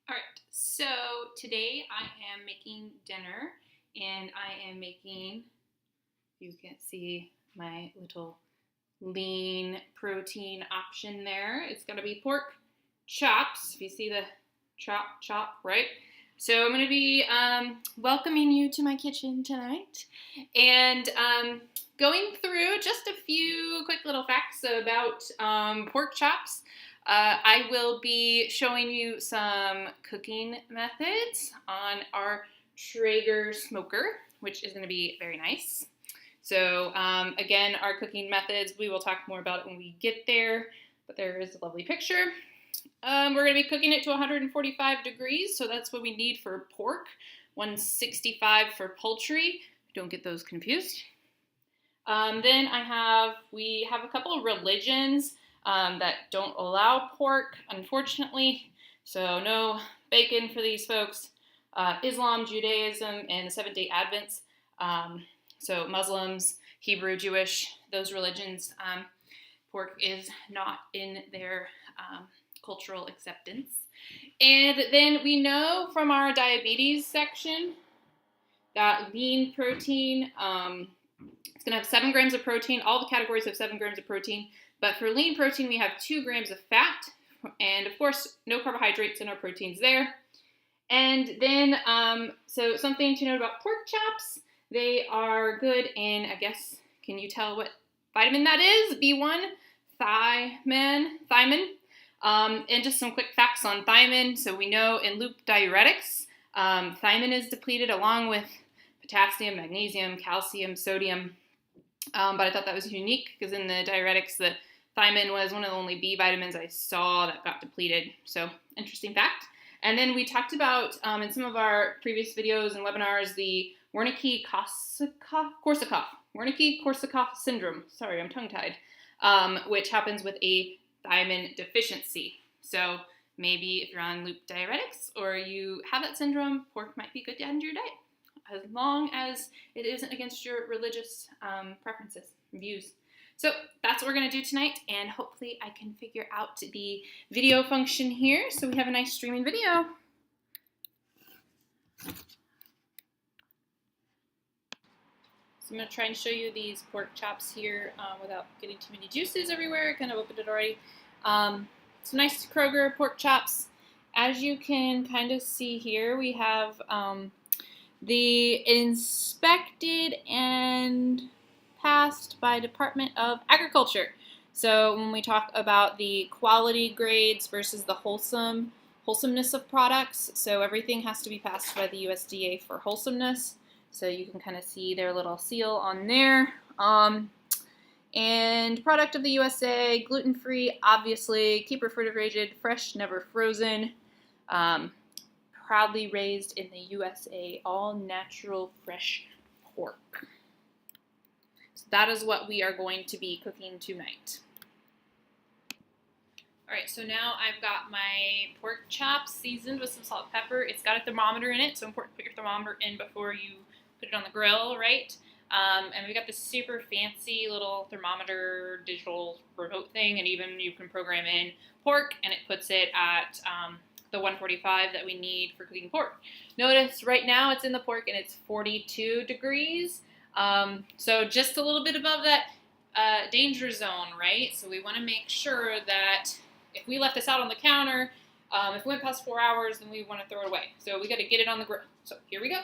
All right, so today I am making dinner and I am making, you can see my little lean protein option there. It's gonna be pork chops, if you see the chop, right? So I'm gonna be welcoming you to my kitchen tonight and going through just a few quick little facts about pork chops. I will be showing you some cooking methods on our Traeger smoker, which is going to be very nice. So again, our cooking methods, we will talk more about it when we get there, but there is a lovely picture. We're going to be cooking it to 145 degrees, so that's what we need for pork, 165 for poultry. Don't get those confused. Then we have a couple of religions that don't allow pork, unfortunately. So no bacon for these folks. Islam, Judaism, and the Seventh-day Advents. So Muslims, Hebrew, Jewish, those religions, pork is not in their cultural acceptance. And then we know from our diabetes section that lean protein, it's going to have 7 grams of protein. All the categories have 7 grams of protein. But for lean protein, we have 2 grams of fat. And of course, no carbohydrates in our proteins there. And then, so something to note about pork chops. They are good in, I guess, can you tell what vitamin that is? B1, thiamine. And just some quick facts on thiamine. So we know in loop diuretics, thiamine is depleted along with potassium, magnesium, calcium, sodium. But I thought that was unique because in the diuretics, the thiamine was one of the only B vitamins I saw that got depleted. So interesting fact. And then we talked about in some of our previous videos and webinars the Wernicke-Korsakoff syndrome. Sorry, I'm tongue-tied. Which happens with a thiamine deficiency. So maybe if you're on loop diuretics or you have that syndrome, pork might be good to add into your diet, as long as it isn't against your religious preferences and views. So that's what we're going to do tonight, and hopefully I can figure out the video function here so we have a nice streaming video. So I'm going to try and show you these pork chops here without getting too many juices everywhere. I kind of opened it already. Some nice Kroger pork chops. As you can kind of see here, we have the inspected and passed by Department of Agriculture. So when we talk about the quality grades versus the wholesomeness of products, so everything has to be passed by the USDA for wholesomeness. So you can kind of see their little seal on there. And product of the USA, gluten-free, obviously, keep refrigerated, fresh, never frozen. Proudly raised in the USA, all natural fresh pork. So that is what we are going to be cooking tonight. All right, so now I've got my pork chops seasoned with some salt and pepper. It's got a thermometer in it, so important to put your thermometer in before you put it on the grill, right? And we got this super fancy little thermometer digital remote thing, and even you can program in pork, and it puts it at the 145 that we need for cooking pork. Notice right now it's in the pork and it's 42 degrees. So just a little bit above that danger zone, right? So we want to make sure that if we left this out on the counter, if we went past 4 hours, then we want to throw it away. So we got to get it on the grill. So here we go.